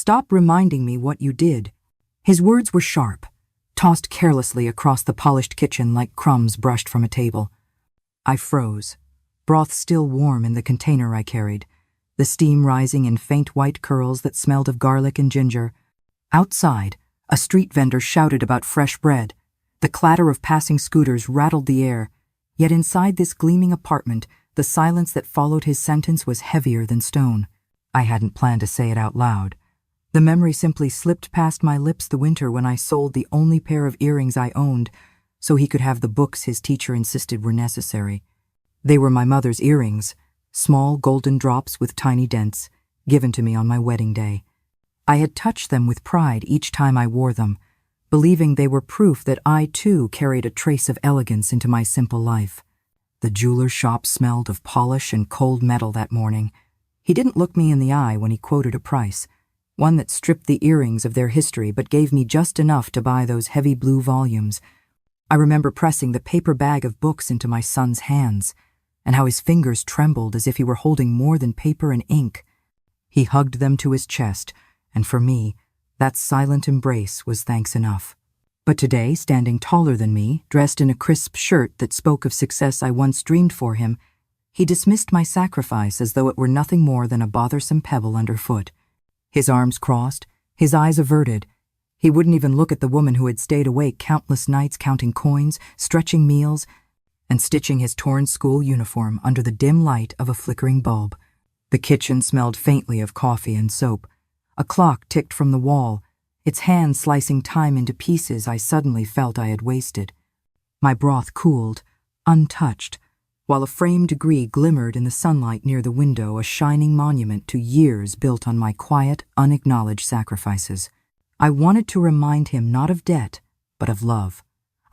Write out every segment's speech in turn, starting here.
Stop reminding me what you did." His words were sharp, tossed carelessly across the polished kitchen like crumbs brushed from a table. I froze, broth still warm in the container I carried, the steam rising in faint white curls that smelled of garlic and ginger. Outside, a street vendor shouted about fresh bread. The clatter of passing scooters rattled the air, yet inside this gleaming apartment, the silence that followed his sentence was heavier than stone. I hadn't planned to say it out loud. The memory simply slipped past my lips the winter when I sold the only pair of earrings I owned so he could have the books his teacher insisted were necessary. They were my mother's earrings, small golden drops with tiny dents, given to me on my wedding day. I had touched them with pride each time I wore them, believing they were proof that I too carried a trace of elegance into my simple life. The jeweler's shop smelled of polish and cold metal that morning. He didn't look me in the eye when he quoted a price, one that stripped the earrings of their history but gave me just enough to buy those heavy blue volumes. I remember pressing the paper bag of books into my son's hands, and how his fingers trembled as if he were holding more than paper and ink. He hugged them to his chest, and for me, that silent embrace was thanks enough. But today, standing taller than me, dressed in a crisp shirt that spoke of success I once dreamed for him, he dismissed my sacrifice as though it were nothing more than a bothersome pebble underfoot. His arms crossed, his eyes averted. He wouldn't even look at the woman who had stayed awake countless nights counting coins, stretching meals, and stitching his torn school uniform under the dim light of a flickering bulb. The kitchen smelled faintly of coffee and soap. A clock ticked from the wall, its hand slicing time into pieces I suddenly felt I had wasted. My broth cooled, untouched, while a framed degree glimmered in the sunlight near the window, a shining monument to years built on my quiet, unacknowledged sacrifices. I wanted to remind him not of debt, but of love.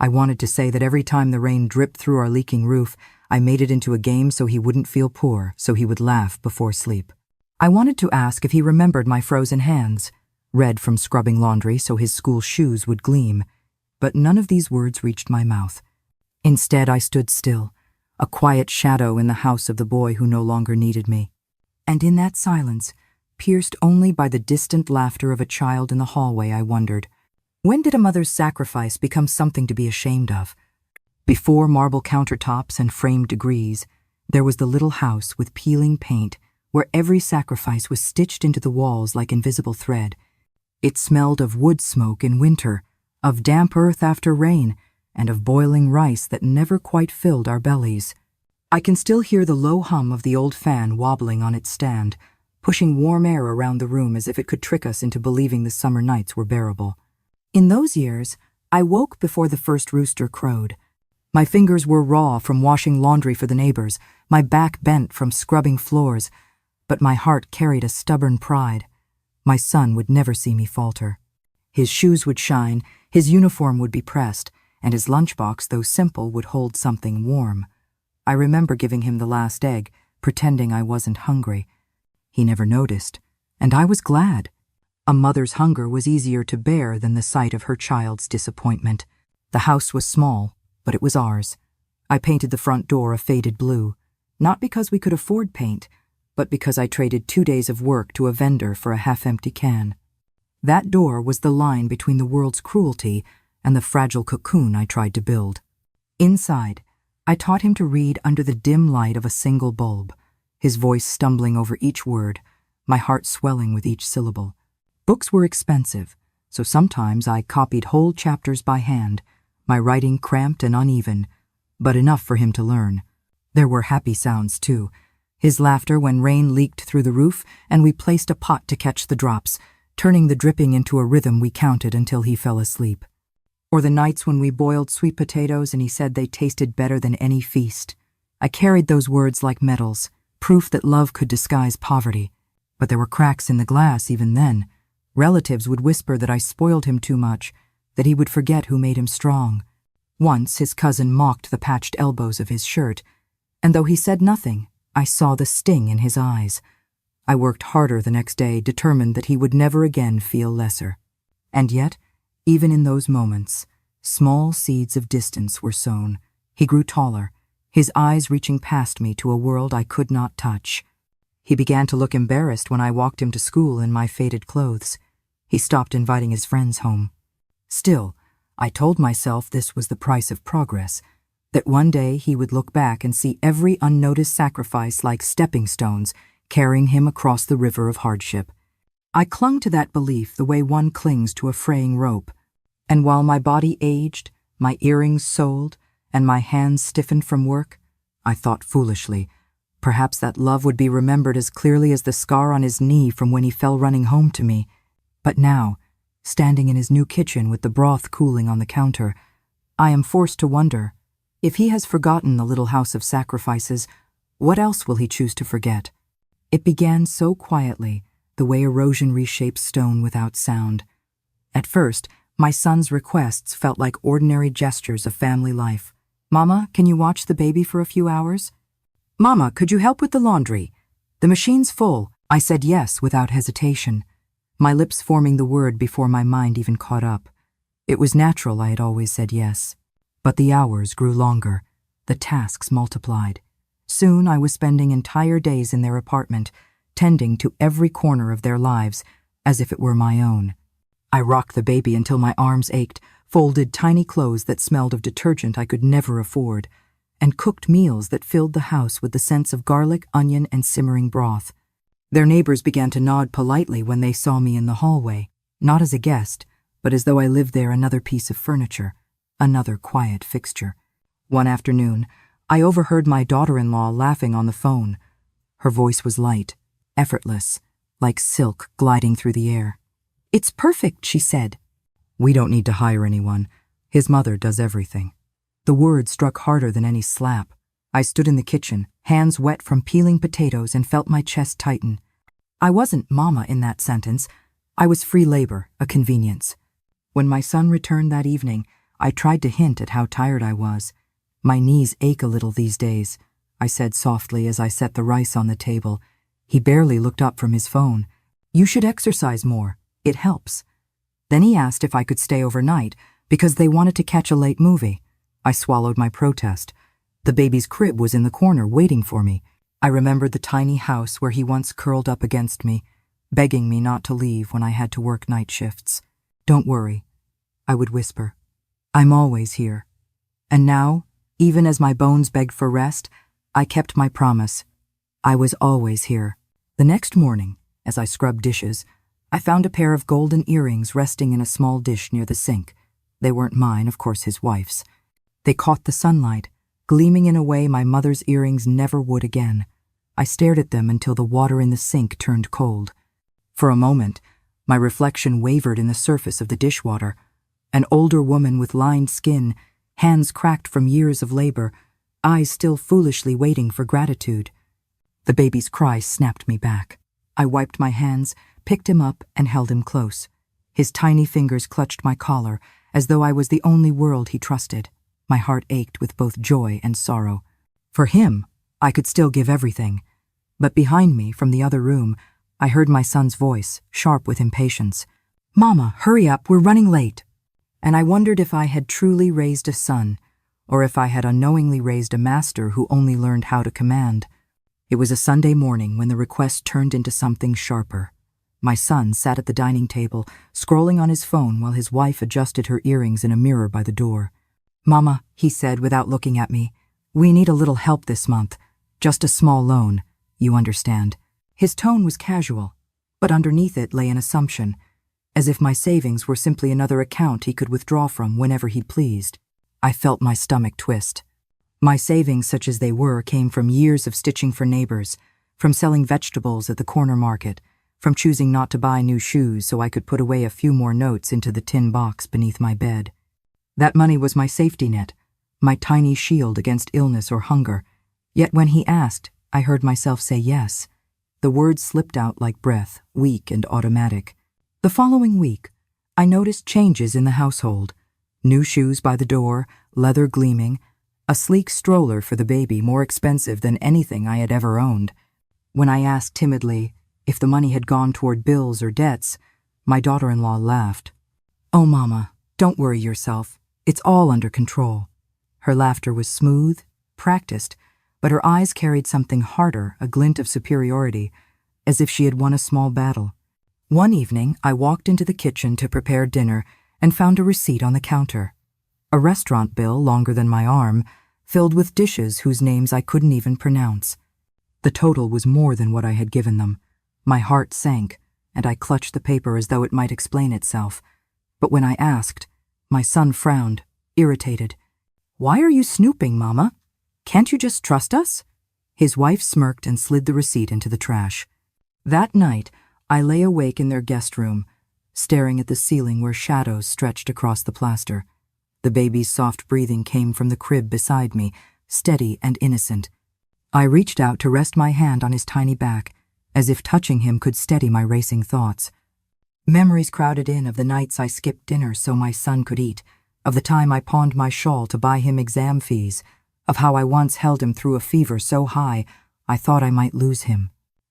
I wanted to say that every time the rain dripped through our leaking roof, I made it into a game so he wouldn't feel poor, so he would laugh before sleep. I wanted to ask if he remembered my frozen hands, red from scrubbing laundry so his school shoes would gleam, but none of these words reached my mouth. Instead, I stood still, a quiet shadow in the house of the boy who no longer needed me. And in that silence, pierced only by the distant laughter of a child in the hallway, I wondered, when did a mother's sacrifice become something to be ashamed of? Before marble countertops and framed degrees, there was the little house with peeling paint, where every sacrifice was stitched into the walls like invisible thread. It smelled of wood smoke in winter, of damp earth after rain, and of boiling rice that never quite filled our bellies. I can still hear the low hum of the old fan wobbling on its stand, pushing warm air around the room as if it could trick us into believing the summer nights were bearable. In those years, I woke before the first rooster crowed. My fingers were raw from washing laundry for the neighbors, my back bent from scrubbing floors, but my heart carried a stubborn pride. My son would never see me falter. His shoes would shine, his uniform would be pressed, and his lunchbox, though simple, would hold something warm. I remember giving him the last egg, pretending I wasn't hungry. He never noticed, and I was glad. A mother's hunger was easier to bear than the sight of her child's disappointment. The house was small, but it was ours. I painted the front door a faded blue, not because we could afford paint, but because I traded 2 days of work to a vendor for a half-empty can. That door was the line between the world's cruelty and the fragile cocoon I tried to build. Inside, I taught him to read under the dim light of a single bulb, his voice stumbling over each word, my heart swelling with each syllable. Books were expensive, so sometimes I copied whole chapters by hand, my writing cramped and uneven, but enough for him to learn. There were happy sounds, too. His laughter when rain leaked through the roof and we placed a pot to catch the drops, turning the dripping into a rhythm we counted until he fell asleep. Or the nights when we boiled sweet potatoes and he said they tasted better than any feast. I carried those words like medals, proof that love could disguise poverty. But there were cracks in the glass even then. Relatives would whisper that I spoiled him too much, that he would forget who made him strong. Once his cousin mocked the patched elbows of his shirt, and though he said nothing, I saw the sting in his eyes. I worked harder the next day, determined that he would never again feel lesser. And yet, even in those moments, small seeds of distance were sown. He grew taller, his eyes reaching past me to a world I could not touch. He began to look embarrassed when I walked him to school in my faded clothes. He stopped inviting his friends home. Still, I told myself this was the price of progress, that one day he would look back and see every unnoticed sacrifice like stepping stones carrying him across the river of hardship. I clung to that belief the way one clings to a fraying rope, and while my body aged, my earrings sold, and my hands stiffened from work, I thought foolishly, perhaps that love would be remembered as clearly as the scar on his knee from when he fell running home to me. But now, standing in his new kitchen with the broth cooling on the counter, I am forced to wonder, if he has forgotten the little house of sacrifices, what else will he choose to forget? It began so quietly, the way erosion reshapes stone without sound. At first, my son's requests felt like ordinary gestures of family life. "Mama, can you watch the baby for a few hours?" "Mama, could you help with the laundry? The machine's full." I said yes without hesitation, my lips forming the word before my mind even caught up. It was natural I had always said yes. But the hours grew longer, the tasks multiplied. Soon I was spending entire days in their apartment, tending to every corner of their lives as if it were my own. I rocked the baby until my arms ached, folded tiny clothes that smelled of detergent I could never afford, and cooked meals that filled the house with the scents of garlic, onion, and simmering broth. Their neighbors began to nod politely when they saw me in the hallway, not as a guest, but as though I lived there another piece of furniture, another quiet fixture. One afternoon, I overheard my daughter-in-law laughing on the phone. Her voice was light, effortless, like silk gliding through the air. "It's perfect," she said. "We don't need to hire anyone. His mother does everything." The word struck harder than any slap. I stood in the kitchen, hands wet from peeling potatoes, and felt my chest tighten. I wasn't mama in that sentence. I was free labor, a convenience. When my son returned that evening, I tried to hint at how tired I was. "My knees ache a little these days," I said softly as I set the rice on the table. He barely looked up from his phone. "You should exercise more. It helps." Then he asked if I could stay overnight because they wanted to catch a late movie. I swallowed my protest. The baby's crib was in the corner waiting for me. I remembered the tiny house where he once curled up against me, begging me not to leave when I had to work night shifts. "Don't worry," I would whisper. "I'm always here." And now, even as my bones begged for rest, I kept my promise. I was always here. The next morning, as I scrubbed dishes, I found a pair of golden earrings resting in a small dish near the sink. They weren't mine, of course his wife's. They caught the sunlight, gleaming in a way my mother's earrings never would again. I stared at them until the water in the sink turned cold. For a moment, my reflection wavered in the surface of the dishwater. An older woman with lined skin, hands cracked from years of labor, eyes still foolishly waiting for gratitude. The baby's cry snapped me back. I wiped my hands, picked him up, and held him close. His tiny fingers clutched my collar, as though I was the only world he trusted. My heart ached with both joy and sorrow. For him, I could still give everything. But behind me, from the other room, I heard my son's voice, sharp with impatience. "Mama, hurry up, we're running late." And I wondered if I had truly raised a son, or if I had unknowingly raised a master who only learned how to command. It was a Sunday morning when the request turned into something sharper. My son sat at the dining table, scrolling on his phone while his wife adjusted her earrings in a mirror by the door. "Mama," he said without looking at me, "we need a little help this month. Just a small loan, you understand." His tone was casual, but underneath it lay an assumption, as if my savings were simply another account he could withdraw from whenever he pleased. I felt my stomach twist. My savings, such as they were, came from years of stitching for neighbors, from selling vegetables at the corner market, from choosing not to buy new shoes so I could put away a few more notes into the tin box beneath my bed. That money was my safety net, my tiny shield against illness or hunger. Yet when he asked, I heard myself say yes. The words slipped out like breath, weak and automatic. The following week, I noticed changes in the household. New shoes by the door, leather gleaming, a sleek stroller for the baby more expensive than anything I had ever owned. When I asked timidly if the money had gone toward bills or debts, my daughter-in-law laughed. "Oh, Mama, don't worry yourself. It's all under control." Her laughter was smooth, practiced, but her eyes carried something harder, a glint of superiority, as if she had won a small battle. One evening, I walked into the kitchen to prepare dinner and found a receipt on the counter. A restaurant bill longer than my arm, filled with dishes whose names I couldn't even pronounce. The total was more than what I had given them. My heart sank, and I clutched the paper as though it might explain itself. But when I asked, my son frowned, irritated. "Why are you snooping, Mama? Can't you just trust us?" His wife smirked and slid the receipt into the trash. That night, I lay awake in their guest room, staring at the ceiling where shadows stretched across the plaster. The baby's soft breathing came from the crib beside me, steady and innocent. I reached out to rest my hand on his tiny back, as if touching him could steady my racing thoughts. Memories crowded in of the nights I skipped dinner so my son could eat, of the time I pawned my shawl to buy him exam fees, of how I once held him through a fever so high I thought I might lose him.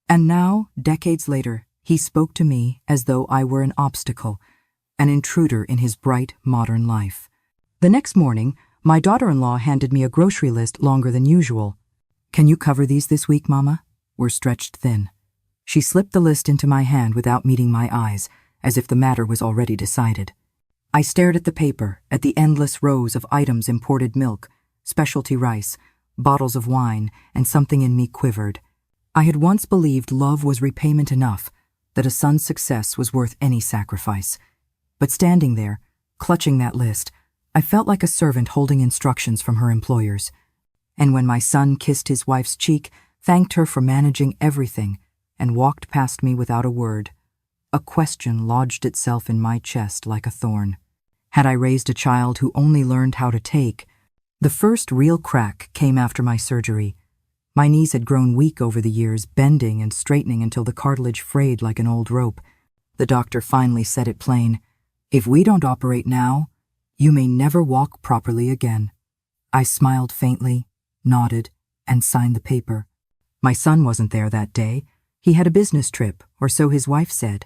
And now, decades later, he spoke to me as though I were an obstacle, an intruder in his bright, modern life. The next morning, my daughter-in-law handed me a grocery list longer than usual. "Can you cover these this week, Mama? We're stretched thin." She slipped the list into my hand without meeting my eyes, as if the matter was already decided. I stared at the paper, at the endless rows of items: imported milk, specialty rice, bottles of wine, and something in me quivered. I had once believed love was repayment enough, that a son's success was worth any sacrifice. But standing there, clutching that list, I felt like a servant holding instructions from her employers. And when my son kissed his wife's cheek, thanked her for managing everything, and walked past me without a word, a question lodged itself in my chest like a thorn. Had I raised a child who only learned how to take? The first real crack came after my surgery. My knees had grown weak over the years, bending and straightening until the cartilage frayed like an old rope. The doctor finally said it plain: "If we don't operate now, you may never walk properly again." I smiled faintly, nodded, and signed the paper. My son wasn't there that day. He had a business trip, or so his wife said.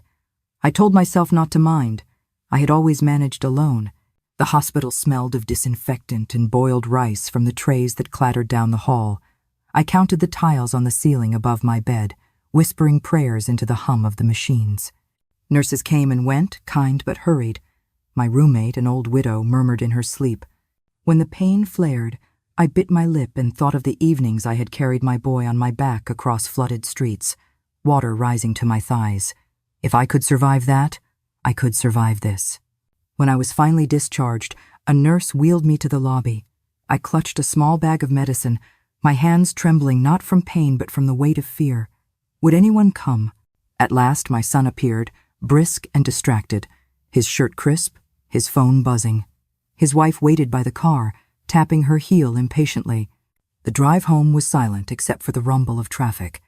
I told myself not to mind. I had always managed alone. The hospital smelled of disinfectant and boiled rice from the trays that clattered down the hall. I counted the tiles on the ceiling above my bed, whispering prayers into the hum of the machines. Nurses came and went, kind but hurried. My roommate, an old widow, murmured in her sleep. When the pain flared, I bit my lip and thought of the evenings I had carried my boy on my back across flooded streets, water rising to my thighs. If I could survive that, I could survive this. When I was finally discharged, a nurse wheeled me to the lobby. I clutched a small bag of medicine, my hands trembling not from pain but from the weight of fear. Would anyone come? At last my son appeared, brisk and distracted, his shirt crisp, his phone buzzing. His wife waited by the car, tapping her heel impatiently. The drive home was silent except for the rumble of traffic.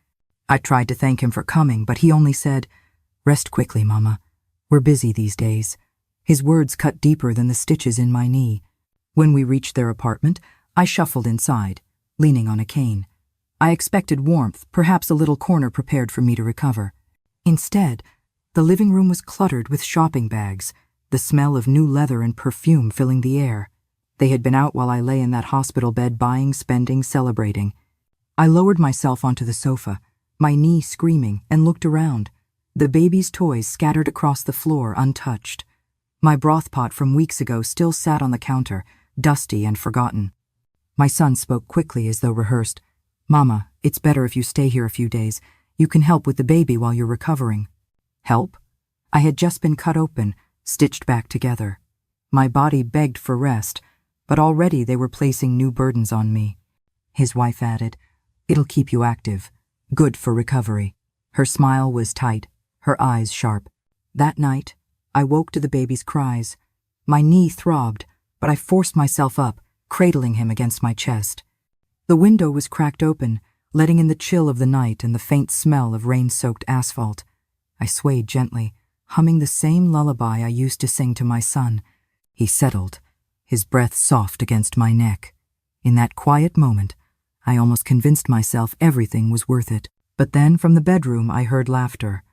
I tried to thank him for coming, but he only said, "Rest quickly, Mama. We're busy these days." His words cut deeper than the stitches in my knee. When we reached their apartment, I shuffled inside, leaning on a cane. I expected warmth, perhaps a little corner prepared for me to recover. Instead, the living room was cluttered with shopping bags, the smell of new leather and perfume filling the air. They had been out while I lay in that hospital bed, buying, spending, celebrating. I lowered myself onto the sofa, my knee screaming, and looked around. The baby's toys scattered across the floor, untouched. My broth pot from weeks ago still sat on the counter, dusty and forgotten. My son spoke quickly as though rehearsed. "Mama, it's better if you stay here a few days. You can help with the baby while you're recovering." Help? I had just been cut open, stitched back together. My body begged for rest, but already they were placing new burdens on me. His wife added, "It'll keep you active. Good for recovery." Her smile was tight, her eyes sharp. That night, I woke to the baby's cries. My knee throbbed, but I forced myself up, cradling him against my chest. The window was cracked open, letting in the chill of the night and the faint smell of rain-soaked asphalt. I swayed gently, humming the same lullaby I used to sing to my son. He settled, his breath soft against my neck. In that quiet moment, I almost convinced myself everything was worth it. But then from the bedroom I heard laughter.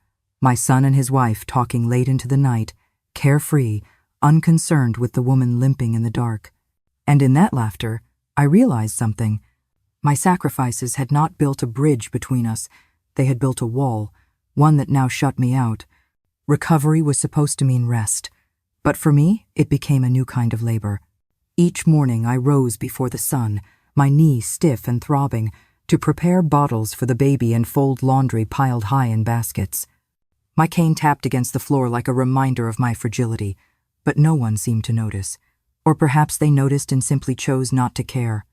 My son and his wife talking late into the night, carefree, unconcerned with the woman limping in the dark. And in that laughter, I realized something. My sacrifices had not built a bridge between us. They had built a wall, one that now shut me out. Recovery was supposed to mean rest, but for me, it became a new kind of labor. Each morning I rose before the sun, my knees stiff and throbbing, to prepare bottles for the baby and fold laundry piled high in baskets. My cane tapped against the floor like a reminder of my fragility, but no one seemed to notice. Or perhaps they noticed and simply chose not to care.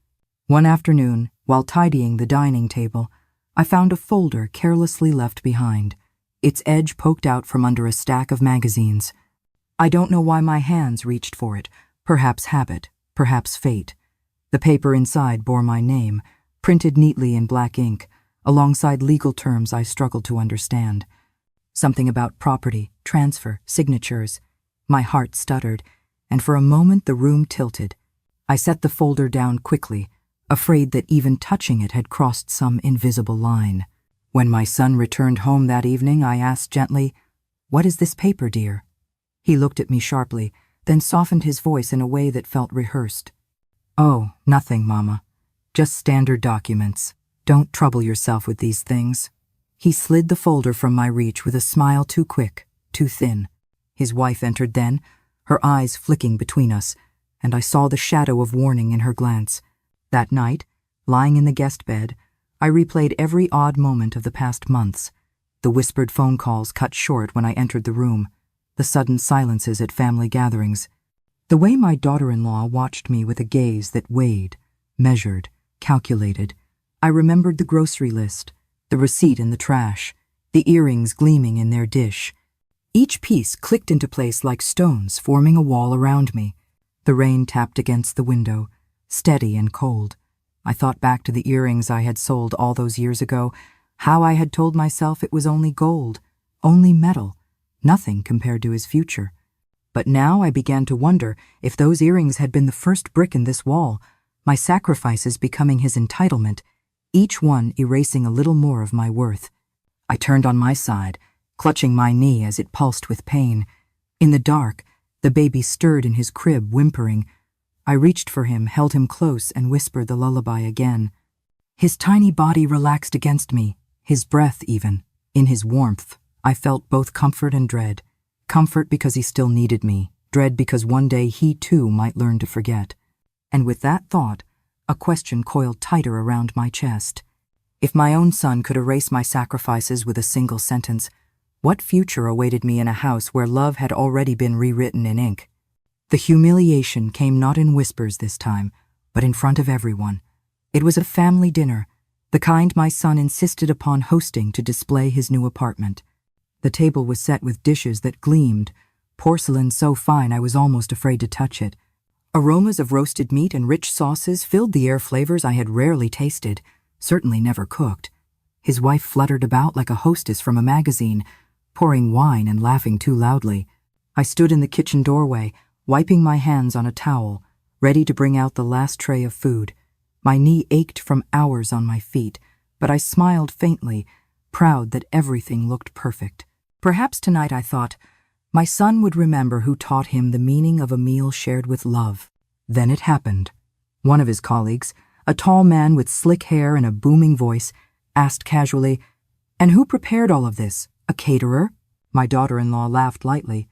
One afternoon, while tidying the dining table, I found a folder carelessly left behind, its edge poked out from under a stack of magazines. I don't know why my hands reached for it, perhaps habit, perhaps fate. The paper inside bore my name, printed neatly in black ink, alongside legal terms I struggled to understand. Something about property, transfer, signatures. My heart stuttered, and for a moment the room tilted. I set the folder down quickly, afraid that even touching it had crossed some invisible line. When my son returned home that evening, I asked gently, "What is this paper, dear?" He looked at me sharply, then softened his voice in a way that felt rehearsed. "Oh, nothing, Mama. Just standard documents. Don't trouble yourself with these things." He slid the folder from my reach with a smile too quick, too thin. His wife entered then, her eyes flicking between us, and I saw the shadow of warning in her glance. That night, lying in the guest bed, I replayed every odd moment of the past months. The whispered phone calls cut short when I entered the room, the sudden silences at family gatherings. The way my daughter-in-law watched me with a gaze that weighed, measured, calculated. I remembered the grocery list, the receipt in the trash, the earrings gleaming in their dish. Each piece clicked into place like stones, forming a wall around me. The rain tapped against the window, steady and cold. I thought back to the earrings I had sold all those years ago, how I had told myself it was only gold, only metal, nothing compared to his future. But now I began to wonder if those earrings had been the first brick in this wall, my sacrifices becoming his entitlement, each one erasing a little more of my worth. I turned on my side, clutching my knee as it pulsed with pain. In the dark, the baby stirred in his crib, whimpering. I reached for him, held him close, and whispered the lullaby again. His tiny body relaxed against me, his breath even. In his warmth, I felt both comfort and dread. Comfort because he still needed me, dread because one day he too might learn to forget. And with that thought, a question coiled tighter around my chest. If my own son could erase my sacrifices with a single sentence, what future awaited me in a house where love had already been rewritten in ink? The humiliation came not in whispers this time, but in front of everyone. It was a family dinner, the kind my son insisted upon hosting to display his new apartment. The table was set with dishes that gleamed, porcelain so fine I was almost afraid to touch it. Aromas of roasted meat and rich sauces filled the air, flavors I had rarely tasted, certainly never cooked. His wife fluttered about like a hostess from a magazine, pouring wine and laughing too loudly. I stood in the kitchen doorway, wiping my hands on a towel, ready to bring out the last tray of food. My knee ached from hours on my feet, but I smiled faintly, proud that everything looked perfect. Perhaps tonight, I thought, my son would remember who taught him the meaning of a meal shared with love. Then it happened. One of his colleagues, a tall man with slick hair and a booming voice, asked casually, "And who prepared all of this? A caterer?" My daughter-in-law laughed lightly.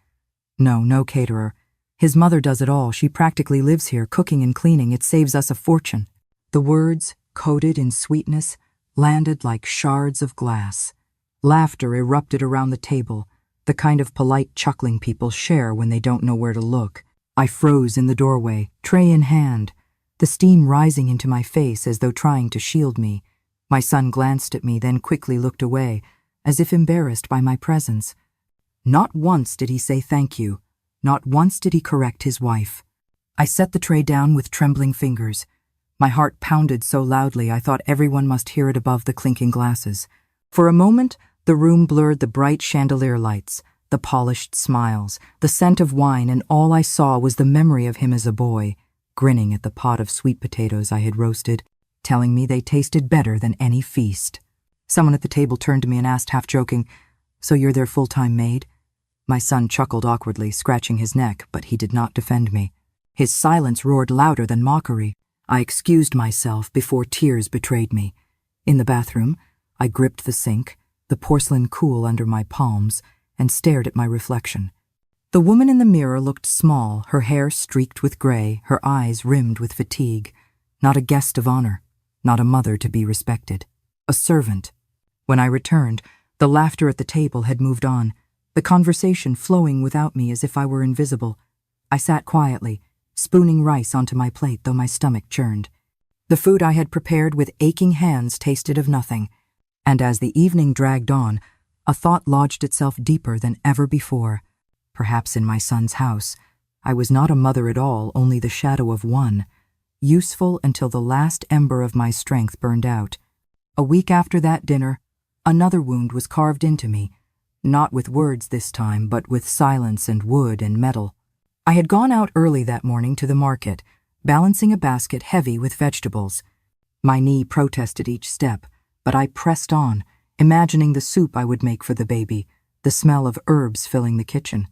No caterer. His mother does it all. She practically lives here, cooking and cleaning. It saves us a fortune." The words, coated in sweetness, landed like shards of glass. Laughter erupted around the table, the kind of polite chuckling people share when they don't know where to look. I froze in the doorway, tray in hand, the steam rising into my face as though trying to shield me. My son glanced at me, then quickly looked away, as if embarrassed by my presence. Not once did he say thank you. Not once did he correct his wife. I set the tray down with trembling fingers. My heart pounded so loudly I thought everyone must hear it above the clinking glasses. For a moment, the room blurred the bright chandelier lights, the polished smiles, the scent of wine, and all I saw was the memory of him as a boy, grinning at the pot of sweet potatoes I had roasted, telling me they tasted better than any feast. Someone at the table turned to me and asked, half joking, "So you're their full-time maid?" My son chuckled awkwardly, scratching his neck, but he did not defend me. His silence roared louder than mockery. I excused myself before tears betrayed me. In the bathroom, I gripped the sink, the porcelain cool under my palms, and stared at my reflection. The woman in the mirror looked small, her hair streaked with gray, her eyes rimmed with fatigue. Not a guest of honor, not a mother to be respected. A servant. When I returned, the laughter at the table had moved on, the conversation flowing without me as if I were invisible. I sat quietly, spooning rice onto my plate though my stomach churned. The food I had prepared with aching hands tasted of nothing, and as the evening dragged on, a thought lodged itself deeper than ever before. Perhaps in my son's house, I was not a mother at all, only the shadow of one, useful until the last ember of my strength burned out. A week after that dinner, another wound was carved into me, not with words this time, but with silence and wood and metal. I had gone out early that morning to the market, balancing a basket heavy with vegetables. My knee protested each step, but I pressed on, imagining the soup I would make for the baby, the smell of herbs filling the kitchen.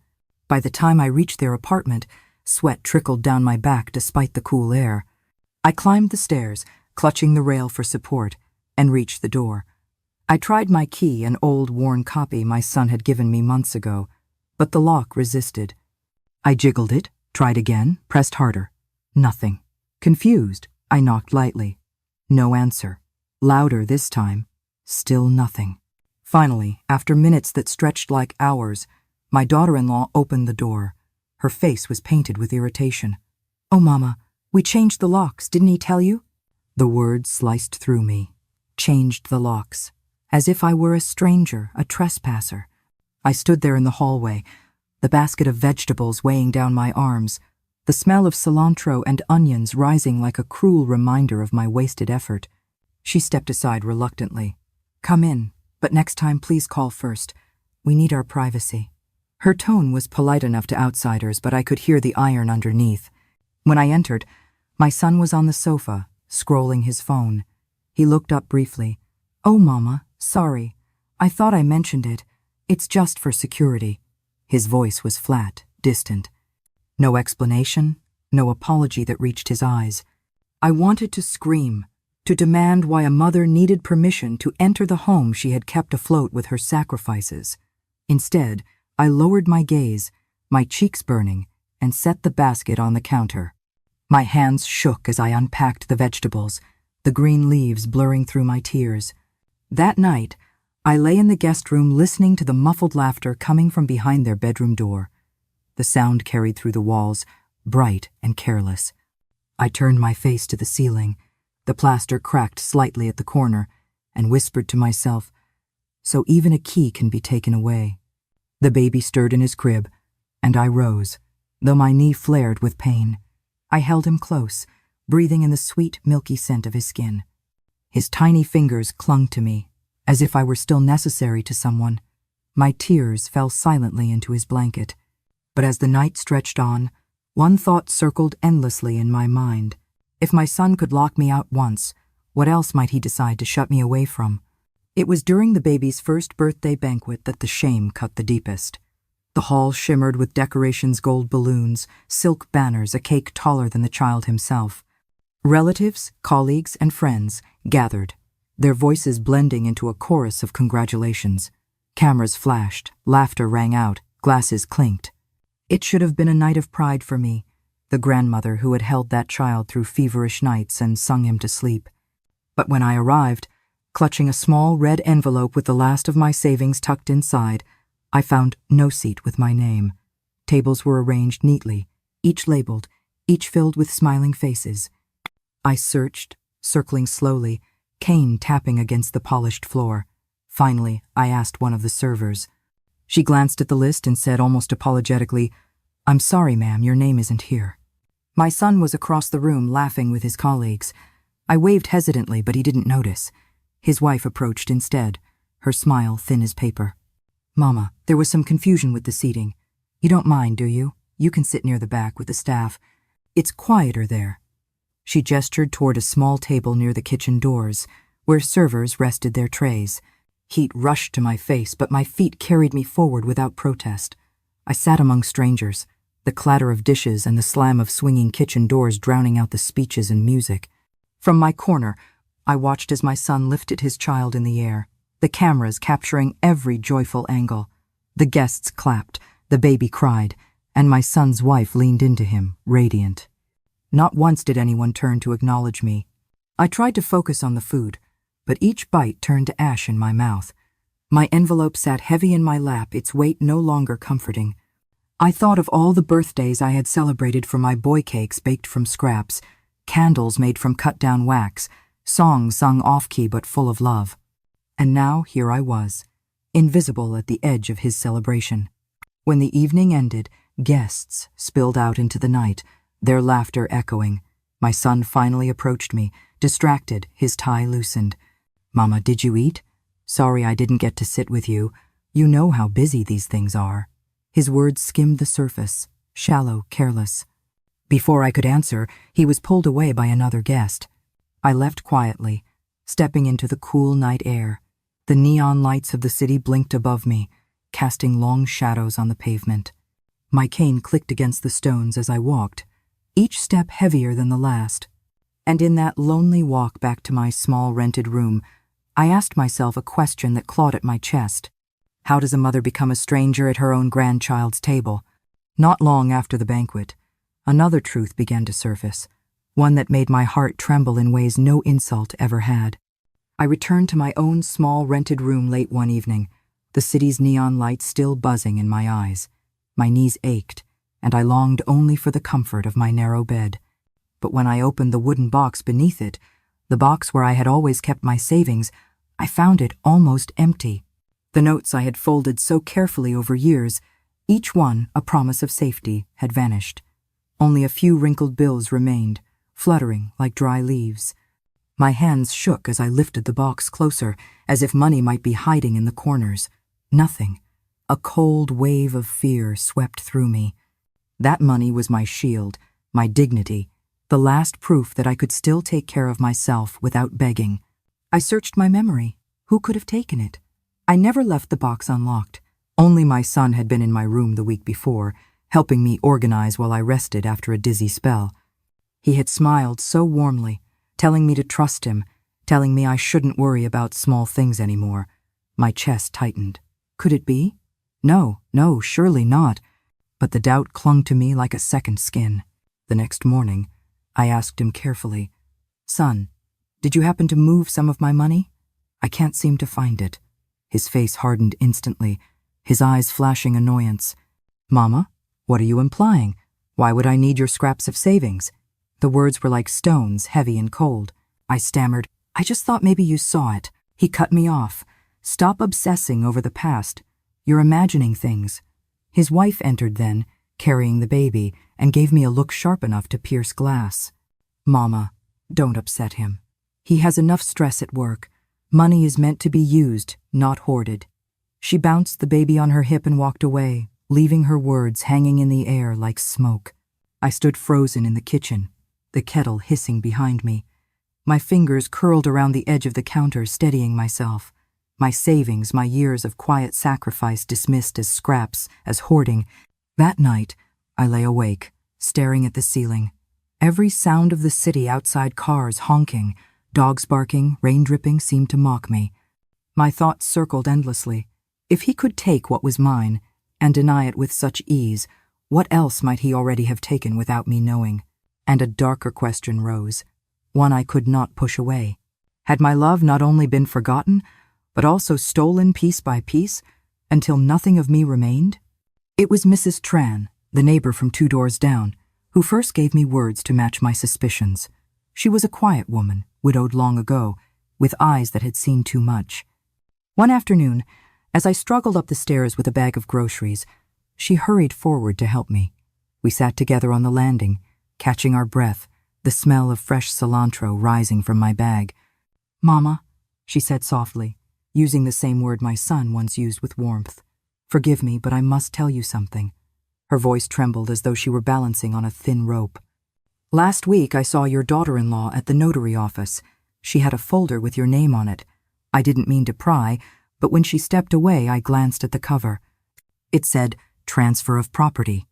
By the time I reached their apartment, sweat trickled down my back despite the cool air. I climbed the stairs, clutching the rail for support, and reached the door. I tried my key, an old worn copy my son had given me months ago, but the lock resisted. I jiggled it, tried again, pressed harder. Nothing. Confused, I knocked lightly. No answer. Louder this time. Still nothing. Finally, after minutes that stretched like hours, my daughter-in-law opened the door. Her face was painted with irritation. "Oh, Mama, we changed the locks, didn't he tell you?" The words sliced through me. Changed the locks. As if I were a stranger, a trespasser. I stood there in the hallway, the basket of vegetables weighing down my arms, the smell of cilantro and onions rising like a cruel reminder of my wasted effort. She stepped aside reluctantly. "Come in, but next time please call first. We need our privacy." Her tone was polite enough to outsiders, but I could hear the iron underneath. When I entered, my son was on the sofa, scrolling his phone. He looked up briefly. "Oh, Mama, sorry. I thought I mentioned it. It's just for security." His voice was flat, distant. No explanation, no apology that reached his eyes. I wanted to scream, to demand why a mother needed permission to enter the home she had kept afloat with her sacrifices. Instead, I lowered my gaze, my cheeks burning, and set the basket on the counter. My hands shook as I unpacked the vegetables, the green leaves blurring through my tears. That night, I lay in the guest room listening to the muffled laughter coming from behind their bedroom door. The sound carried through the walls, bright and careless. I turned my face to the ceiling, the plaster cracked slightly at the corner, and whispered to myself, "So even a key can be taken away." The baby stirred in his crib, and I rose, though my knee flared with pain. I held him close, breathing in the sweet, milky scent of his skin. His tiny fingers clung to me, as if I were still necessary to someone. My tears fell silently into his blanket. But as the night stretched on, one thought circled endlessly in my mind. If my son could lock me out once, what else might he decide to shut me away from? It was during the baby's first birthday banquet that the shame cut the deepest. The hall shimmered with decorations, gold balloons, silk banners, a cake taller than the child himself. Relatives, colleagues, and friends gathered, their voices blending into a chorus of congratulations. Cameras flashed, laughter rang out, glasses clinked. It should have been a night of pride for me, the grandmother who had held that child through feverish nights and sung him to sleep. But when I arrived, clutching a small red envelope with the last of my savings tucked inside, I found no seat with my name. Tables were arranged neatly, each labeled, each filled with smiling faces. I searched, circling slowly, cane tapping against the polished floor. Finally, I asked one of the servers. She glanced at the list and said almost apologetically, "I'm sorry, ma'am, your name isn't here." My son was across the room laughing with his colleagues. I waved hesitantly, but he didn't notice. His wife approached instead, her smile thin as paper. "Mama, there was some confusion with the seating. You don't mind, do you? You can sit near the back with the staff. It's quieter there." She gestured toward a small table near the kitchen doors, where servers rested their trays. Heat rushed to my face, but my feet carried me forward without protest. I sat among strangers, the clatter of dishes and the slam of swinging kitchen doors drowning out the speeches and music. From my corner, I watched as my son lifted his child in the air, the cameras capturing every joyful angle. The guests clapped, the baby cried, and my son's wife leaned into him, radiant. Not once did anyone turn to acknowledge me. I tried to focus on the food, but each bite turned to ash in my mouth. My envelope sat heavy in my lap, its weight no longer comforting. I thought of all the birthdays I had celebrated for my boy cakes baked from scraps, candles made from cut-down wax, songs sung off-key but full of love. And now here I was, invisible at the edge of his celebration. When the evening ended, guests spilled out into the night, their laughter echoing. My son finally approached me, distracted, his tie loosened. "Mama, did you eat? Sorry I didn't get to sit with you. You know how busy these things are." His words skimmed the surface, shallow, careless. Before I could answer, he was pulled away by another guest. I left quietly, stepping into the cool night air. The neon lights of the city blinked above me, casting long shadows on the pavement. My cane clicked against the stones as I walked, each step heavier than the last. And in that lonely walk back to my small rented room, I asked myself a question that clawed at my chest. How does a mother become a stranger at her own grandchild's table? Not long after the banquet, another truth began to surface, one that made my heart tremble in ways no insult ever had. I returned to my own small rented room late one evening, the city's neon lights still buzzing in my eyes. My knees ached, and I longed only for the comfort of my narrow bed. But when I opened the wooden box beneath it, the box where I had always kept my savings, I found it almost empty. The notes I had folded so carefully over years, each one a promise of safety, had vanished. Only a few wrinkled bills remained, fluttering like dry leaves. My hands shook as I lifted the box closer, as if money might be hiding in the corners. Nothing. A cold wave of fear swept through me. That money was my shield, my dignity, the last proof that I could still take care of myself without begging. I searched my memory. Who could have taken it? I never left the box unlocked. Only my son had been in my room the week before, helping me organize while I rested after a dizzy spell. He had smiled so warmly, telling me to trust him, telling me I shouldn't worry about small things anymore. My chest tightened. Could it be? No, surely not. But the doubt clung to me like a second skin. The next morning, I asked him carefully, "Son, did you happen to move some of my money? I can't seem to find it." His face hardened instantly, his eyes flashing annoyance. "Mama, what are you implying? Why would I need your scraps of savings?" The words were like stones, heavy and cold. I stammered, "I just thought maybe you saw it." He cut me off. "Stop obsessing over the past. You're imagining things." His wife entered then, carrying the baby, and gave me a look sharp enough to pierce glass. "Mama, don't upset him. He has enough stress at work. Money is meant to be used, not hoarded." She bounced the baby on her hip and walked away, leaving her words hanging in the air like smoke. I stood frozen in the kitchen, the kettle hissing behind me. My fingers curled around the edge of the counter, steadying myself. My savings, my years of quiet sacrifice dismissed as scraps, as hoarding. That night, I lay awake, staring at the ceiling. Every sound of the city outside, cars honking, dogs barking, rain dripping, seemed to mock me. My thoughts circled endlessly. If he could take what was mine, and deny it with such ease, what else might he already have taken without me knowing? And a darker question rose, one I could not push away. Had my love not only been forgotten, but also stolen piece by piece, until nothing of me remained? It was Mrs. Tran, the neighbor from 2 doors down, who first gave me words to match my suspicions. She was a quiet woman, widowed long ago, with eyes that had seen too much. One afternoon, as I struggled up the stairs with a bag of groceries, she hurried forward to help me. We sat together on the landing, catching our breath, the smell of fresh cilantro rising from my bag. "Mama," she said softly, using the same word my son once used with warmth. "Forgive me, but I must tell you something." Her voice trembled as though she were balancing on a thin rope. "Last week I saw your daughter-in-law at the notary office. She had a folder with your name on it. I didn't mean to pry, but when she stepped away I glanced at the cover. It said, 'Transfer of property.'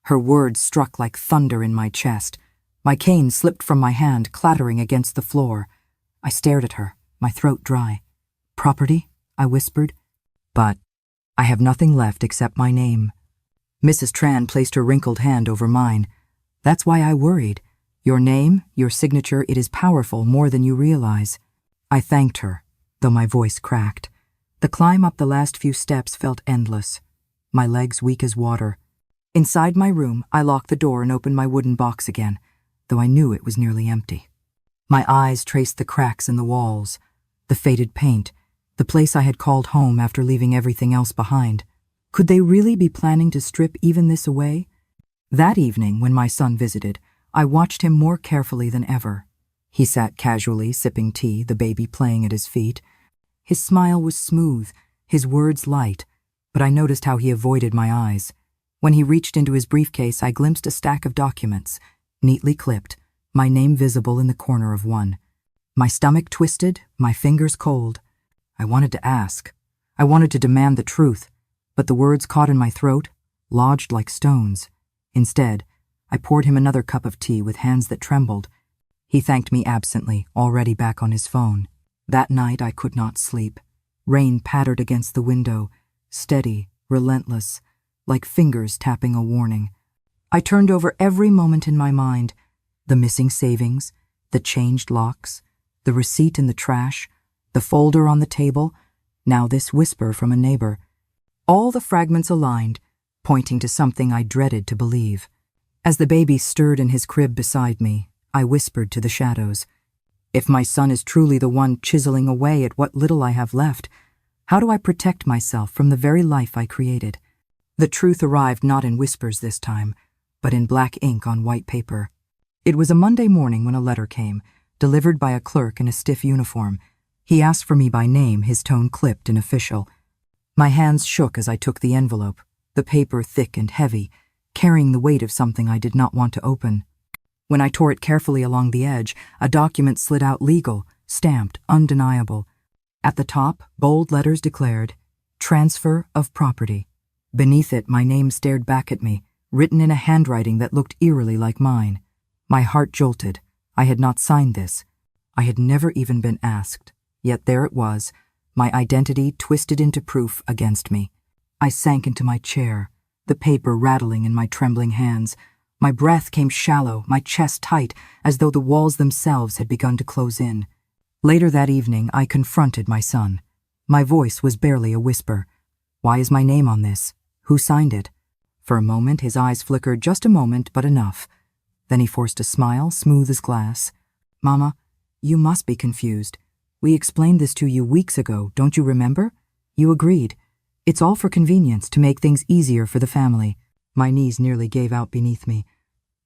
Her words struck like thunder in my chest. My cane slipped from my hand, clattering against the floor. I stared at her, my throat dry. "Property?" I whispered. "But I have nothing left except my name." Mrs. Tran placed her wrinkled hand over mine. "That's why I worried. Your name, your signature, it is powerful more than you realize." I thanked her, though my voice cracked. The climb up the last few steps felt endless, my legs weak as water. Inside my room, I locked the door and opened my wooden box again, though I knew it was nearly empty. My eyes traced the cracks in the walls, the faded paint, the place I had called home after leaving everything else behind. Could they really be planning to strip even this away? That evening, when my son visited, I watched him more carefully than ever. He sat casually, sipping tea, the baby playing at his feet. His smile was smooth, his words light, but I noticed how he avoided my eyes. When he reached into his briefcase, I glimpsed a stack of documents, neatly clipped, my name visible in the corner of one. My stomach twisted, my fingers cold. I wanted to ask. I wanted to demand the truth, but the words caught in my throat, lodged like stones. Instead, I poured him another cup of tea with hands that trembled. He thanked me absently, already back on his phone. That night I could not sleep. Rain pattered against the window, steady, relentless, like fingers tapping a warning. I turned over every moment in my mind, the missing savings, the changed locks, the receipt in the trash, the folder on the table, now this whisper from a neighbor. All the fragments aligned, pointing to something I dreaded to believe. As the baby stirred in his crib beside me, I whispered to the shadows, "If my son is truly the one chiseling away at what little I have left, how do I protect myself from the very life I created?" The truth arrived not in whispers this time, but in black ink on white paper. It was a Monday morning when a letter came, delivered by a clerk in a stiff uniform. He asked for me by name, his tone clipped and official. My hands shook as I took the envelope, the paper thick and heavy, carrying the weight of something I did not want to open. When I tore it carefully along the edge, a document slid out legal, stamped, undeniable. At the top, bold letters declared, "Transfer of property." Beneath it, my name stared back at me, written in a handwriting that looked eerily like mine. My heart jolted. I had not signed this. I had never even been asked. Yet there it was, my identity twisted into proof against me. I sank into my chair, the paper rattling in my trembling hands. My breath came shallow, my chest tight, as though the walls themselves had begun to close in. Later that evening, I confronted my son. My voice was barely a whisper. "Why is my name on this? Who signed it?" For a moment, his eyes flickered, just a moment, but enough. Then he forced a smile, smooth as glass. "Mama, you must be confused. We explained this to you weeks ago, don't you remember? You agreed. It's all for convenience, to make things easier for the family." My knees nearly gave out beneath me.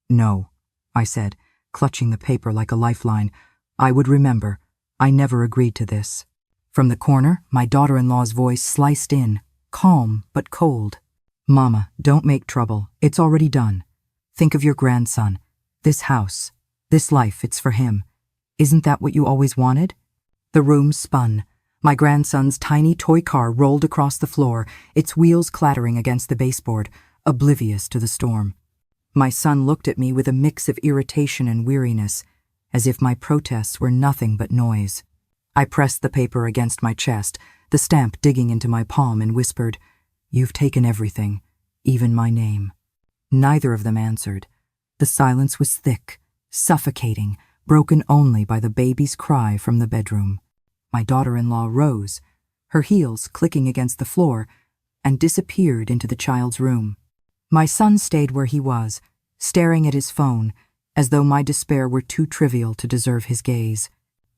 "No," I said, clutching the paper like a lifeline. "I would remember. I never agreed to this." From the corner, my daughter-in-law's voice sliced in, calm but cold. "Mama, don't make trouble. It's already done. Think of your grandson. This house, this life, it's for him. Isn't that what you always wanted?" The room spun. My grandson's tiny toy car rolled across the floor, its wheels clattering against the baseboard, oblivious to the storm. My son looked at me with a mix of irritation and weariness, as if my protests were nothing but noise. I pressed the paper against my chest, the stamp digging into my palm, and whispered, "You've taken everything, even my name." Neither of them answered. The silence was thick, suffocating, broken only by the baby's cry from the bedroom. My daughter-in-law rose, her heels clicking against the floor, and disappeared into the child's room. My son stayed where he was, staring at his phone, as though my despair were too trivial to deserve his gaze.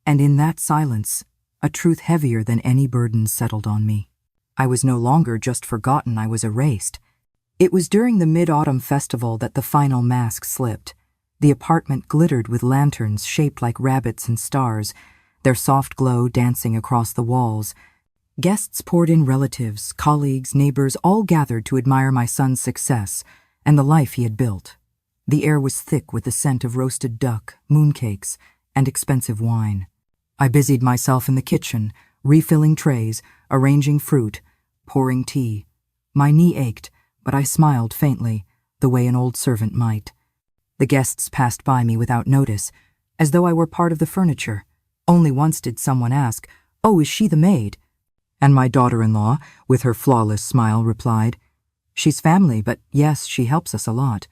And in that silence, a truth heavier than any burden settled on me. I was no longer just forgotten, I was erased. It was during the mid-autumn festival that the final mask slipped. The apartment glittered with lanterns shaped like rabbits and stars, their soft glow dancing across the walls. Guests poured in, relatives, colleagues, neighbors, all gathered to admire my son's success and the life he had built. The air was thick with the scent of roasted duck, mooncakes, and expensive wine. I busied myself in the kitchen, refilling trays, arranging fruit, pouring tea. My knee ached, but I smiled faintly, the way an old servant might. The guests passed by me without notice, as though I were part of the furniture. Only once did someone ask, "Oh, is she the maid?" And my daughter-in-law, with her flawless smile, replied, "She's family, but yes, she helps us a lot."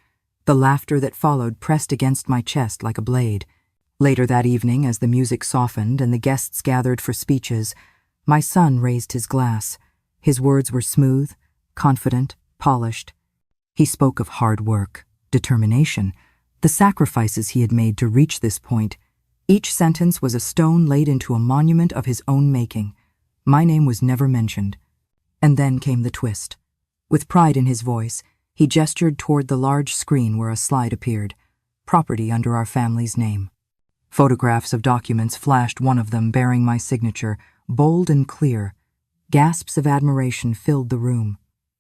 The laughter that followed pressed against my chest like a blade. Later that evening, as the music softened and the guests gathered for speeches, my son raised his glass. His words were smooth, confident, polished. He spoke of hard work, determination, the sacrifices he had made to reach this point. Each sentence was a stone laid into a monument of his own making. My name was never mentioned. And then came the twist. With pride in his voice, he gestured toward the large screen where a slide appeared, property under our family's name. Photographs of documents flashed, one of them bearing my signature, bold and clear. Gasps of admiration filled the room.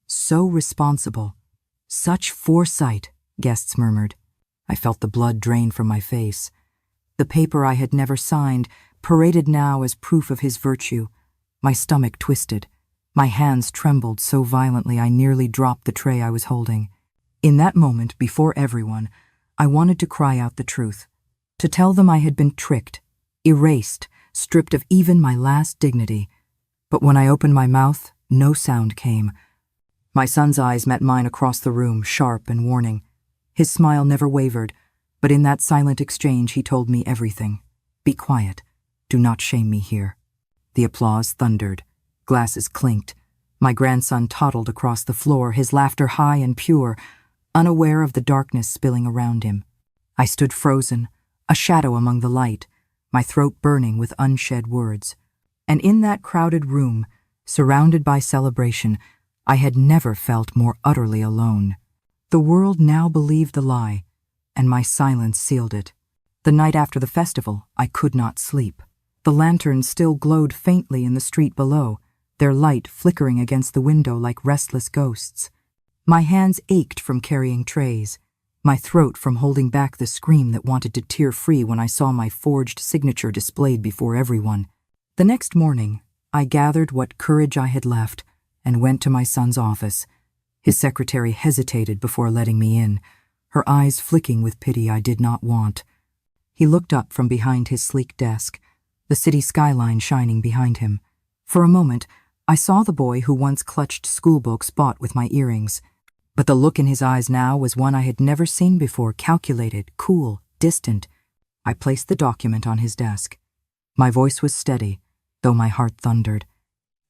"So responsible. Such foresight," guests murmured. I felt the blood drain from my face. The paper I had never signed paraded now as proof of his virtue. My stomach twisted. My hands trembled so violently I nearly dropped the tray I was holding. In that moment, before everyone, I wanted to cry out the truth, to tell them I had been tricked, erased, stripped of even my last dignity. But when I opened my mouth, no sound came. My son's eyes met mine across the room, sharp and warning. His smile never wavered, but in that silent exchange he told me everything. "Be quiet. Do not shame me here." The applause thundered. Glasses clinked. My grandson toddled across the floor, his laughter high and pure, unaware of the darkness spilling around him. I stood frozen, a shadow among the light, my throat burning with unshed words. And in that crowded room, surrounded by celebration, I had never felt more utterly alone. The world now believed the lie, and my silence sealed it. The night after the festival, I could not sleep. The lanterns still glowed faintly in the street below, their light flickering against the window like restless ghosts. My hands ached from carrying trays, my throat from holding back the scream that wanted to tear free when I saw my forged signature displayed before everyone. The next morning, I gathered what courage I had left and went to my son's office. His secretary hesitated before letting me in, her eyes flicking with pity I did not want. He looked up from behind his sleek desk, the city skyline shining behind him. For a moment, I saw the boy who once clutched schoolbooks bought with my earrings. But the look in his eyes now was one I had never seen before, calculated, cool, distant. I placed the document on his desk. My voice was steady, though my heart thundered.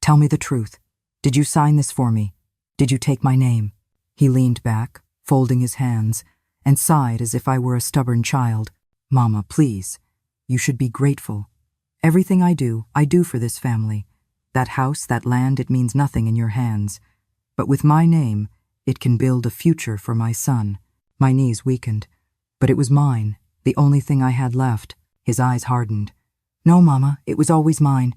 "Tell me the truth. Did you sign this for me? Did you take my name?" He leaned back, folding his hands, and sighed as if I were a stubborn child. "Mama, please. You should be grateful. Everything I do for this family. That house, that land, it means nothing in your hands. But with my name, it can build a future for my son." My knees weakened. But it was mine, the only thing I had left. His eyes hardened. "No, Mama, it was always mine.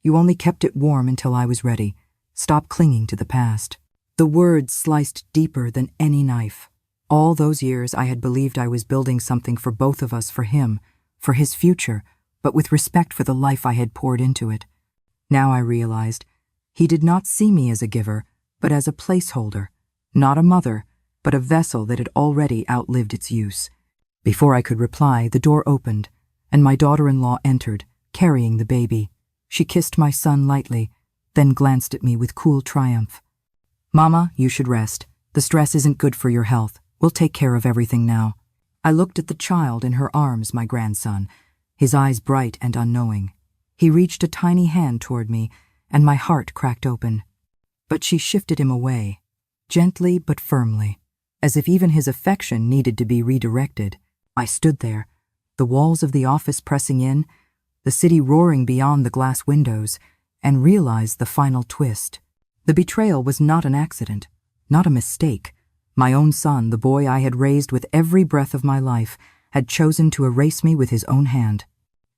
You only kept it warm until I was ready. Stop clinging to the past." The words sliced deeper than any knife. All those years I had believed I was building something for both of us, for him, for his future, but with respect for the life I had poured into it. Now I realized he did not see me as a giver, but as a placeholder, not a mother, but a vessel that had already outlived its use. Before I could reply, the door opened, and my daughter-in-law entered, carrying the baby. She kissed my son lightly, then glanced at me with cool triumph. "Mama, you should rest. The stress isn't good for your health. We'll take care of everything now." I looked at the child in her arms, my grandson, his eyes bright and unknowing. He reached a tiny hand toward me, and my heart cracked open. But she shifted him away, gently but firmly, as if even his affection needed to be redirected. I stood there, the walls of the office pressing in, the city roaring beyond the glass windows, and realized the final twist. The betrayal was not an accident, not a mistake. My own son, the boy I had raised with every breath of my life, had chosen to erase me with his own hand.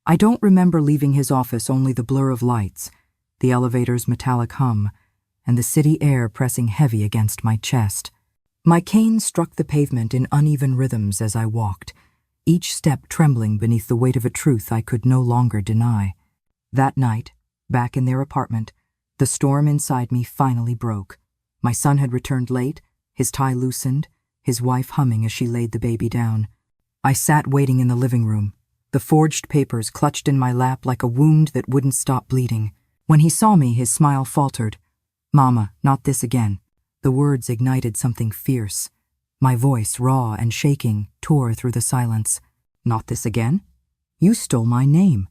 I don't remember leaving his office, only the blur of lights, the elevator's metallic hum, and the city air pressing heavy against my chest. My cane struck the pavement in uneven rhythms as I walked, each step trembling beneath the weight of a truth I could no longer deny. That night, back in their apartment, the storm inside me finally broke. My son had returned late, his tie loosened, his wife humming as she laid the baby down. I sat waiting in the living room, the forged papers clutched in my lap like a wound that wouldn't stop bleeding. When he saw me, his smile faltered. "Mama, not this again." The words ignited something fierce. My voice, raw and shaking, tore through the silence. "Not this again? You stole my name.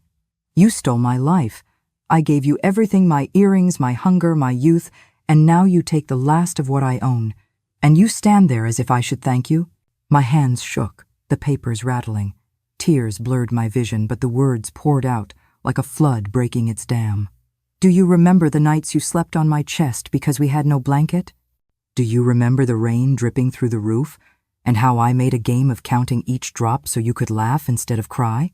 You stole my life. I gave you everything, my earrings, my hunger, my youth, and now you take the last of what I own. And you stand there as if I should thank you?" My hands shook, the papers rattling. Tears blurred my vision, but the words poured out like a flood breaking its dam. "Do you remember the nights you slept on my chest because we had no blanket? Do you remember the rain dripping through the roof, and how I made a game of counting each drop so you could laugh instead of cry?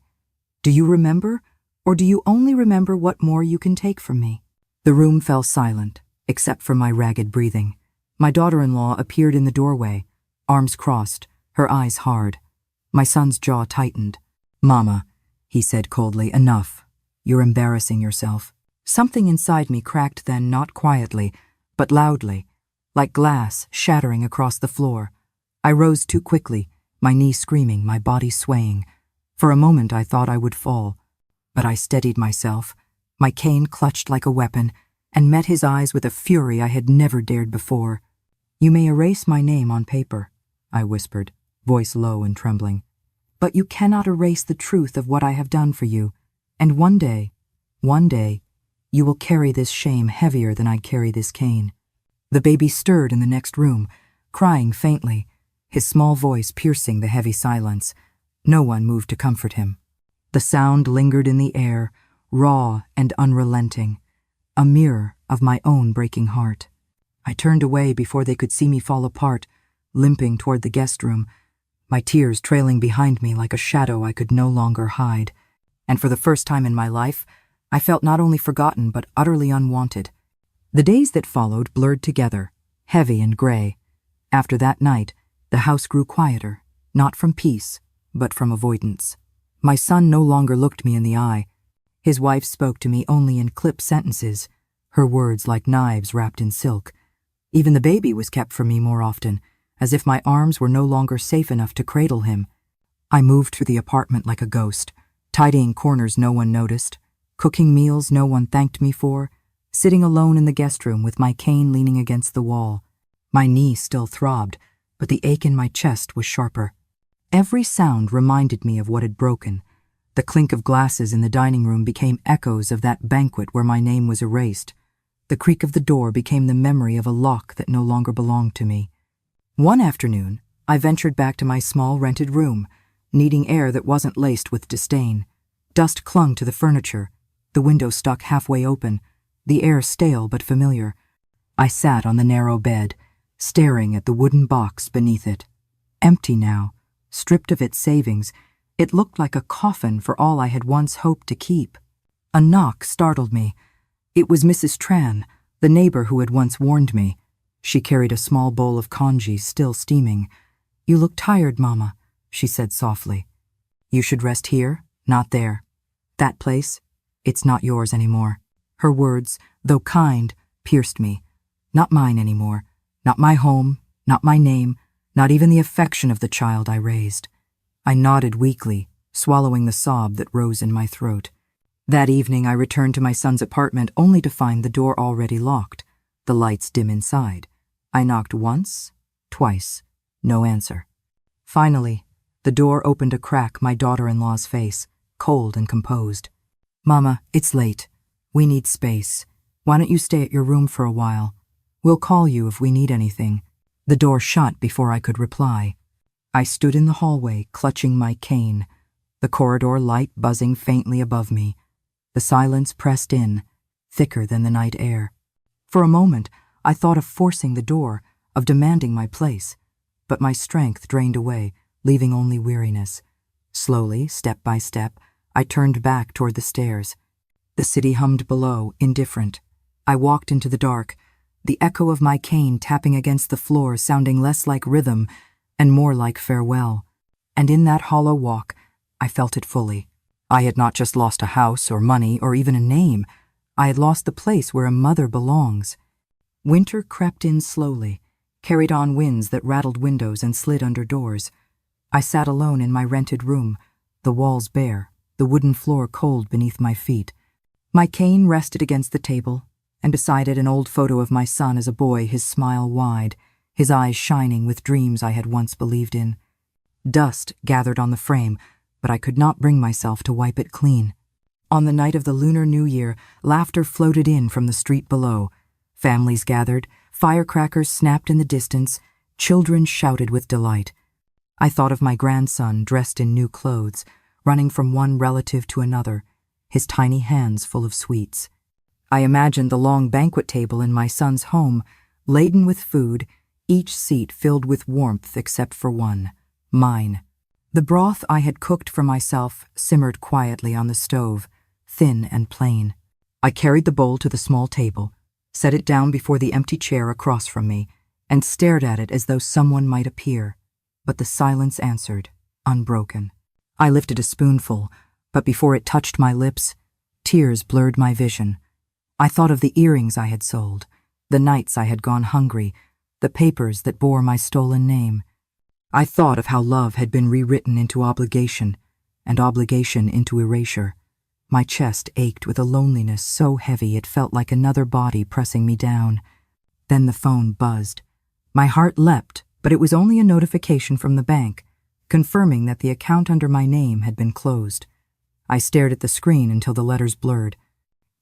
Do you remember, or do you only remember what more you can take from me?" The room fell silent, except for my ragged breathing. My daughter-in-law appeared in the doorway, arms crossed, her eyes hard. My son's jaw tightened. "Mama," he said coldly, "enough. You're embarrassing yourself." Something inside me cracked then, not quietly, but loudly, like glass shattering across the floor. I rose too quickly, my knee screaming, my body swaying. For a moment I thought I would fall, but I steadied myself, my cane clutched like a weapon, and met his eyes with a fury I had never dared before. "You may erase my name on paper," I whispered, voice low and trembling. "But you cannot erase the truth of what I have done for you, and one day, you will carry this shame heavier than I carry this cane." The baby stirred in the next room, crying faintly, his small voice piercing the heavy silence. No one moved to comfort him. The sound lingered in the air, raw and unrelenting, a mirror of my own breaking heart. I turned away before they could see me fall apart, limping toward the guest room, my tears trailing behind me like a shadow I could no longer hide. And for the first time in my life, I felt not only forgotten but utterly unwanted. The days that followed blurred together, heavy and gray. After that night, the house grew quieter, not from peace, but from avoidance. My son no longer looked me in the eye. His wife spoke to me only in clipped sentences, her words like knives wrapped in silk. Even the baby was kept from me more often, as if my arms were no longer safe enough to cradle him. I moved through the apartment like a ghost, tidying corners no one noticed, cooking meals no one thanked me for, sitting alone in the guest room with my cane leaning against the wall. My knee still throbbed, but the ache in my chest was sharper. Every sound reminded me of what had broken. The clink of glasses in the dining room became echoes of that banquet where my name was erased. The creak of the door became the memory of a lock that no longer belonged to me. One afternoon, I ventured back to my small rented room, needing air that wasn't laced with disdain. Dust clung to the furniture, the window stuck halfway open, the air stale but familiar. I sat on the narrow bed, staring at the wooden box beneath it. Empty now, stripped of its savings, it looked like a coffin for all I had once hoped to keep. A knock startled me. It was Mrs. Tran, the neighbor who had once warned me. She carried a small bowl of congee still steaming. "You look tired, Mama," she said softly. "You should rest here, not there. That place, it's not yours anymore." Her words, though kind, pierced me. Not mine anymore. Not my home, not my name, not even the affection of the child I raised. I nodded weakly, swallowing the sob that rose in my throat. That evening I returned to my son's apartment only to find the door already locked, the lights dim inside. I knocked once, twice, no answer. Finally, the door opened a crack my daughter-in-law's face, cold and composed. "Mama, it's late. We need space. Why don't you stay at your room for a while? We'll call you if we need anything." The door shut before I could reply. I stood in the hallway, clutching my cane, the corridor light buzzing faintly above me. The silence pressed in, thicker than the night air. For a moment, I thought of forcing the door, of demanding my place, but my strength drained away, leaving only weariness. Slowly, step by step, I turned back toward the stairs. The city hummed below, indifferent. I walked into the dark, the echo of my cane tapping against the floor sounding less like rhythm and more like farewell. And in that hollow walk, I felt it fully. I had not just lost a house or money or even a name. I had lost the place where a mother belongs. Winter crept in slowly, carried on winds that rattled windows and slid under doors. I sat alone in my rented room, the walls bare, the wooden floor cold beneath my feet. My cane rested against the table, and beside it an old photo of my son as a boy, his smile wide, his eyes shining with dreams I had once believed in. Dust gathered on the frame, but I could not bring myself to wipe it clean. On the night of the Lunar New Year, laughter floated in from the street below. Families gathered, firecrackers snapped in the distance, children shouted with delight. I thought of my grandson dressed in new clothes, running from one relative to another, his tiny hands full of sweets. I imagined the long banquet table in my son's home, laden with food, each seat filled with warmth except for one, mine. The broth I had cooked for myself simmered quietly on the stove, thin and plain. I carried the bowl to the small table, set it down before the empty chair across from me, and stared at it as though someone might appear. But the silence answered, unbroken. I lifted a spoonful, but before it touched my lips, tears blurred my vision. I thought of the earrings I had sold, the nights I had gone hungry, the papers that bore my stolen name. I thought of how love had been rewritten into obligation, and obligation into erasure. My chest ached with a loneliness so heavy it felt like another body pressing me down. Then the phone buzzed. My heart leapt, but it was only a notification from the bank, confirming that the account under my name had been closed. I stared at the screen until the letters blurred.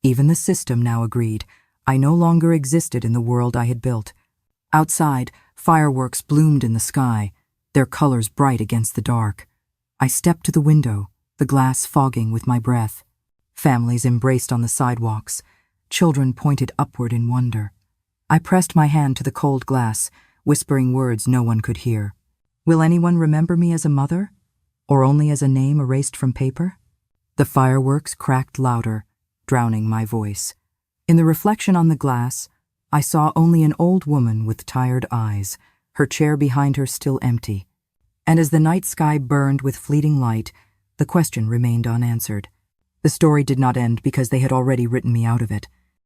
Even the system now agreed. I no longer existed in the world I had built. Outside, fireworks bloomed in the sky, their colors bright against the dark. I stepped to the window, the glass fogging with my breath. Families embraced on the sidewalks. Children pointed upward in wonder. I pressed my hand to the cold glass, whispering words no one could hear. Will anyone remember me as a mother? Or only as a name erased from paper? The fireworks cracked louder, drowning my voice. In the reflection on the glass, I saw only an old woman with tired eyes, her chair behind her still empty. And as the night sky burned with fleeting light, the question remained unanswered. The story did not end because they had already written me out of it.